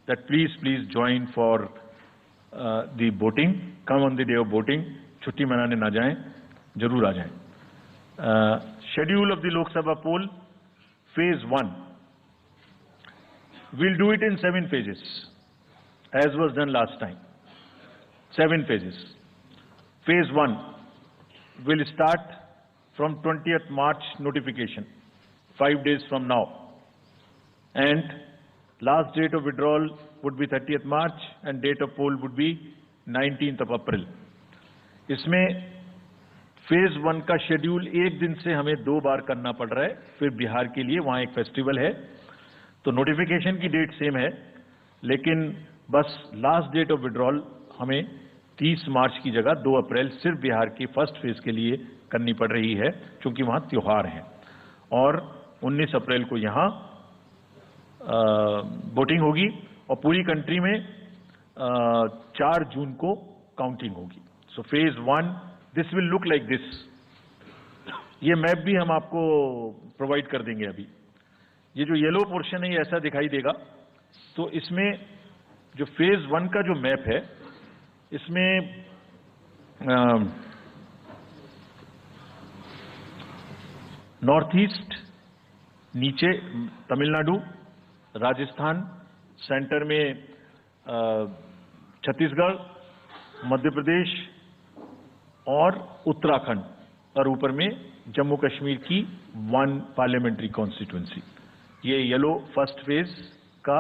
that please join for the voting. Come on the day of voting. छुट्टी मनाने ना जाएं, जरूर आ जाएं. Schedule of the Lok Sabha poll, phase 1. We'll do it in 7 phases, as was done last time. 7 phases. Phase 1 will start from 20th March notification, 5 days from now. And last date of withdrawal would be 30th March and date of poll would be 19th of April. इसमें phase 1 का schedule एक दिन से हमें 2 बार करना पड़ रहा है. फिर बिहार के लिए वहां एक फेस्टिवल है, तो नोटिफिकेशन की डेट सेम है, लेकिन बस लास्ट डेट ऑफ विड्रॉल हमें 30 मार्च की जगह 2 अप्रैल सिर्फ बिहार की फर्स्ट फेज के लिए करनी पड़ रही है, क्योंकि वहां त्योहार है. और 19 अप्रैल को यहां वोटिंग होगी और पूरी कंट्री में 4 जून को काउंटिंग होगी. So phase 1 this will look like this. ये मैप भी हम आपको प्रोवाइड कर देंगे. अभी ये जो येलो पोर्शन है ये ऐसा दिखाई देगा. तो इसमें जो फेज 1 का जो मैप है, इसमें नॉर्थ ईस्ट, नीचे तमिलनाडु, राजस्थान, सेंटर में छत्तीसगढ़, मध्य प्रदेश और उत्तराखंड, और ऊपर में जम्मू कश्मीर की 1 पार्लियामेंट्री कॉन्स्टिट्यूंसी. ये येलो फर्स्ट फेज का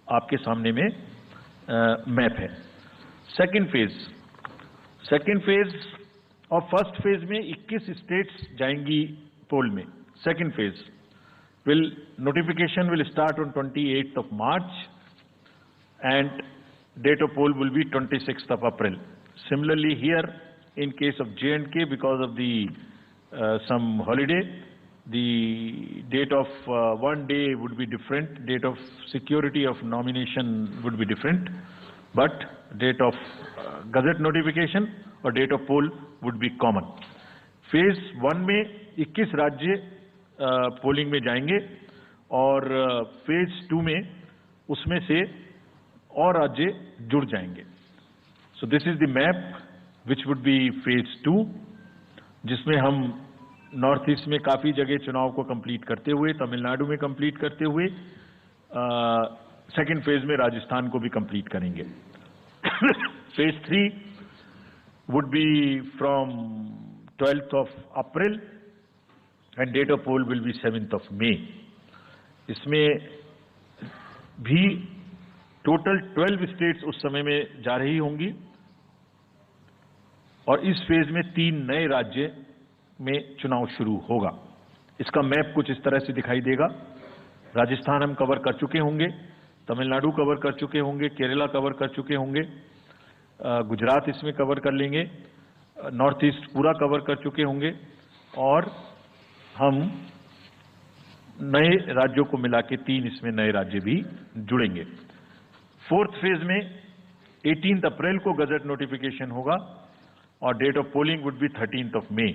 आपके सामने में मैप है. सेकंड फेज और फर्स्ट फेज में 21 स्टेट्स जाएंगी पोल में. Second phase notification will start on 28th of March and date of poll will be 26th of April. Similarly here, in case of J&K, because of the some holiday, the date of one day would be different, date of security of nomination would be different, but date of gazette notification or date of poll would be common. Phase 1 में 21 राज्य polling में जाएंगे और phase 2 में उसमें से और राज्य जुड़ जाएंगे. So this is the map which would be phase 2, जिसमें हम नॉर्थ ईस्ट में काफी जगह चुनाव को कंप्लीट करते हुए, तमिलनाडु में कंप्लीट करते हुए, सेकेंड फेज में राजस्थान को भी कंप्लीट करेंगे. Phase 3 would be from 12th of April and date of poll will be 7th of May. इसमें भी टोटल 12 स्टेट्स उस समय में जा रही होंगी और इस फेज में 3 नए राज्य में चुनाव शुरू होगा. इसका मैप कुछ इस तरह से दिखाई देगा. राजस्थान हम कवर कर चुके होंगे, तमिलनाडु कवर कर चुके होंगे, केरला कवर कर चुके होंगे, गुजरात इसमें कवर कर लेंगे, नॉर्थ ईस्ट पूरा कवर कर चुके होंगे और हम नए राज्यों को मिला के 3 इसमें नए राज्य भी जुड़ेंगे. फोर्थ फेज में 18 अप्रैल को गजट नोटिफिकेशन होगा और date of polling would be 13th of May.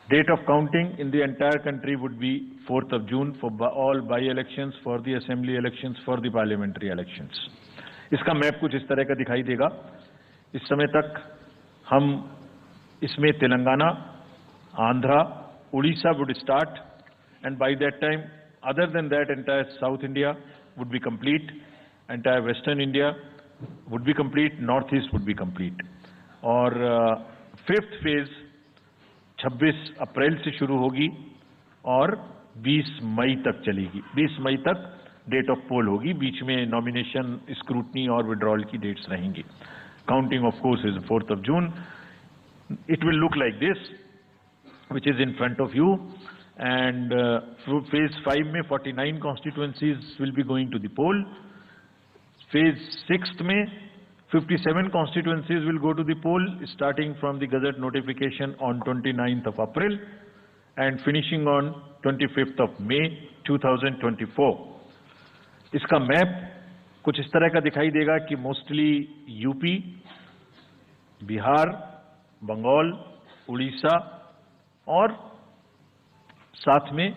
Date of counting in the entire country would be 4th of June for all by-elections, for the assembly elections, for the parliamentary elections. इसका map कुछ इस तरह का दिखाई देगा. इस समय तक हम इसमें Telangana, Andhra, Orissa would start, and by that time, other than that, entire South India would be complete, entire Western India would be complete, Northeast would be complete. और फिफ्थ फेज 26 अप्रैल से शुरू होगी और 20 मई तक चलेगी. 20 मई तक डेट ऑफ पोल होगी. बीच में नॉमिनेशन, स्क्रूटनी और विड्रॉल की डेट्स रहेंगी. Counting of course is 4th of June. It will look like this, which is in front of you, and phase 5 में 49 constituencies will be going to the poll. Phase 6 में 57 constituencies will go to the poll, starting from the gazette notification on 29th of April and finishing on 25th of May 2024. इसका map कुछ इस तरह का दिखाई देगा कि मोस्टली यूपी, बिहार, बंगाल, उड़ीसा और साथ में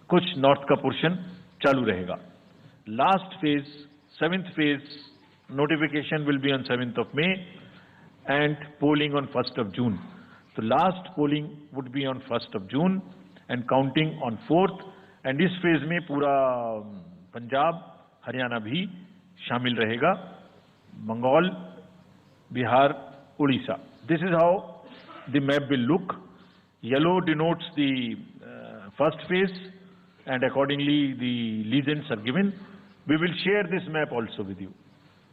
कुछ नॉर्थ का पोर्शन चालू रहेगा. Last phase, 7th phase, notification will be on 7th of May and polling on 1st of June. So last polling would be on 1st of June and counting on 4th. And इस phase में पूरा पंजाब, हरियाणा भी शामिल रहेगा, Bengal, Bihar, Odisha. This is how the map will look. Yellow denotes the first phase and accordingly the legends are given. We will share this map also with you,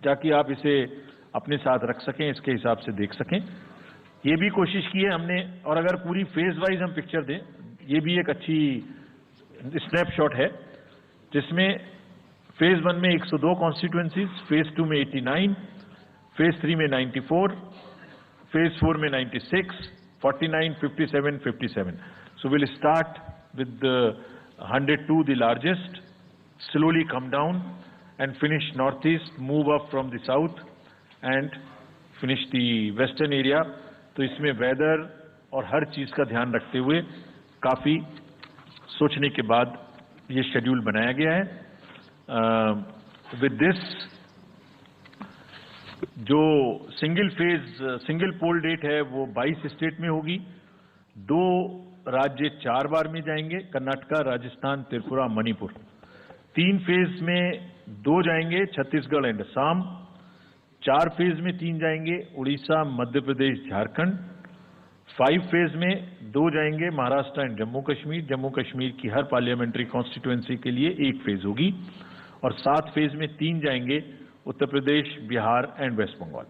ताकि आप इसे अपने साथ रख सकें, इसके हिसाब से देख सकें. ये भी कोशिश की है हमने, और अगर पूरी फेज वाइज हम पिक्चर दें, ये भी एक अच्छी स्नैपशॉट है, जिसमें फेज 1 में 102 कॉन्स्टिट्यूएंसीज, फेज 2 में 89, फेज 3 में 94, फेज 4 में 96, 49, 57, 57. So we'll start with the 102, the largest, slowly come down and finish northeast, move up from the south and finish the western area. तो इसमें वेदर और हर चीज का ध्यान रखते हुए काफी सोचने के बाद ये शेड्यूल बनाया गया है. विद दिस जो सिंगल पोल डेट है वो 22 स्टेट में होगी. 2 राज्य 4 बार में जाएंगे, कर्नाटका, राजस्थान, त्रिपुरा, मणिपुर. 3 फेज में 2 जाएंगे, छत्तीसगढ़ एंड असम. 4 फेज में 3 जाएंगे, उड़ीसा, मध्य प्रदेश, झारखंड. 5 फेज में 2 जाएंगे, महाराष्ट्र एंड जम्मू कश्मीर. जम्मू कश्मीर की हर पार्लियामेंट्री कॉन्स्टिट्यूएंसी के लिए 1 फेज होगी. और 7 फेज में 3 जाएंगे, Uttar Pradesh, Bihar and West Bengal.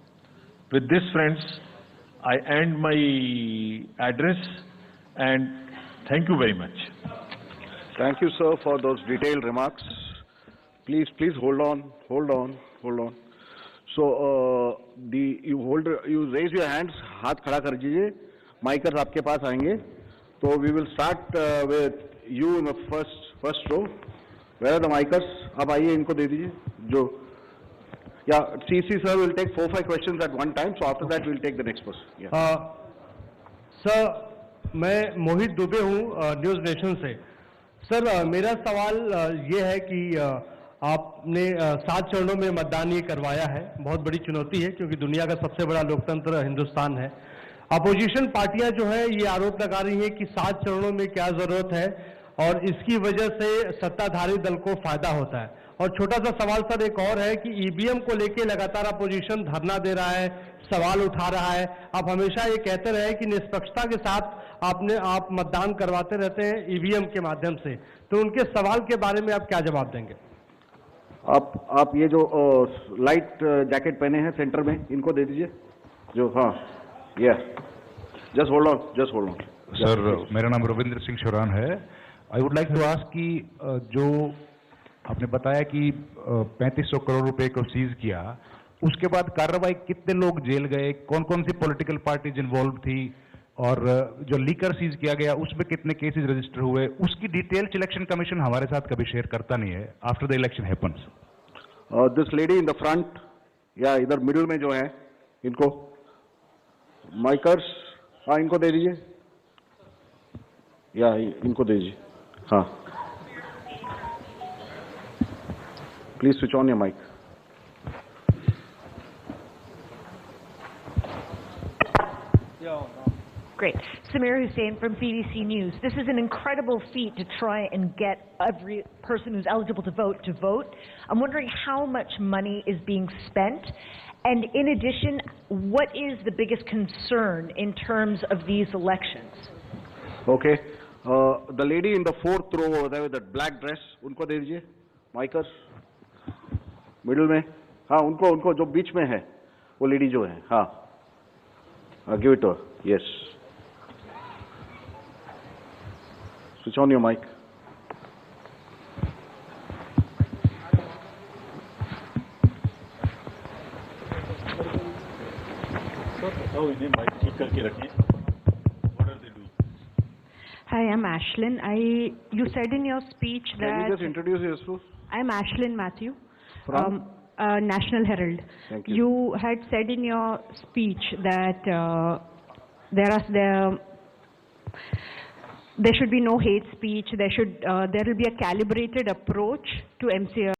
With this friends, I and my address and thank you very much. Thank you, sir, for those detailed remarks. Please hold on. So, you raise your hands, हाथ खड़ा कर दीजिए. Micers आपके पास आएंगे. So we will start with you in the first row. Where are the micers? आप आइए, इनको दे दीजिए. जो CC sir will take 4-5 questions at one time. So after that we'll take the next person. Yeah. Sir, मैं मोहित दुबे हूँ news nation से. Sir, मेरा सवाल ये है कि आपने 7 चरणों में मतदान ये करवाया है. बहुत बड़ी चुनौती है क्योंकि दुनिया का सबसे बड़ा लोकतंत्र हिंदुस्तान है. अपोजिशन पार्टियां जो है ये आरोप लगा रही हैं कि 7 चरणों में क्या जरूरत है और इसकी वजह से सत्ताधारी दल को फायदा होता है. और छोटा सा सवाल सर एक और है कि ईवीएम को लेकर लगातार अपोजिशन धरना दे रहा है, सवाल उठा रहा है. आप हमेशा ये कहते रहे कि निष्पक्षता के साथ आप मतदान करवाते रहते हैं ईवीएम के माध्यम से, तो उनके सवाल के बारे में आप क्या जवाब देंगे? आप ये जो लाइट जैकेट पहने हैं सेंटर में, इनको दे दीजिए. जो जस्ट होल्ड ऑन. सर, मेरा नाम रविंद्र सिंह शोरान है. I would like to ask कि जो आपने बताया कि 3500 करोड़ रुपए को सीज किया, उसके बाद कार्रवाई कितने लोग जेल गए, कौन कौन सी पॉलिटिकल पार्टीज इन्वॉल्व थी, और जो लीकर सीज किया गया उसमें कितने केसेस रजिस्टर हुए, उसकी डिटेल्स इलेक्शन कमीशन हमारे साथ कभी शेयर करता नहीं है after the election happens. This lady in the front या इधर मिडिल में जो है, इनको माइकर्स, हाँ इनको दे दीजिए. या इनको दे दीजिए. हाँ, please switch on your mic. Great. Samir Hussain from BBC News. This is an incredible feat to try and get every person who's eligible to vote. I'm wondering how much money is being spent, and in addition, what is the biggest concern in terms of these elections? Okay. The lady in the 4th row over there with that black dress, उनको दे दीजिए. Micers, middle में, हाँ उनको जो बीच में है, वो lady जो है, हाँ, give it to her. Yes. Switch on your mic. Hi, I'm Ashlyn. You said in your speech that... Can you just introduce yourself? I'm Ashlyn Matthew. From? National Herald. Thank you. You had said in your speech that there should be no hate speech. There will be a calibrated approach to MCR.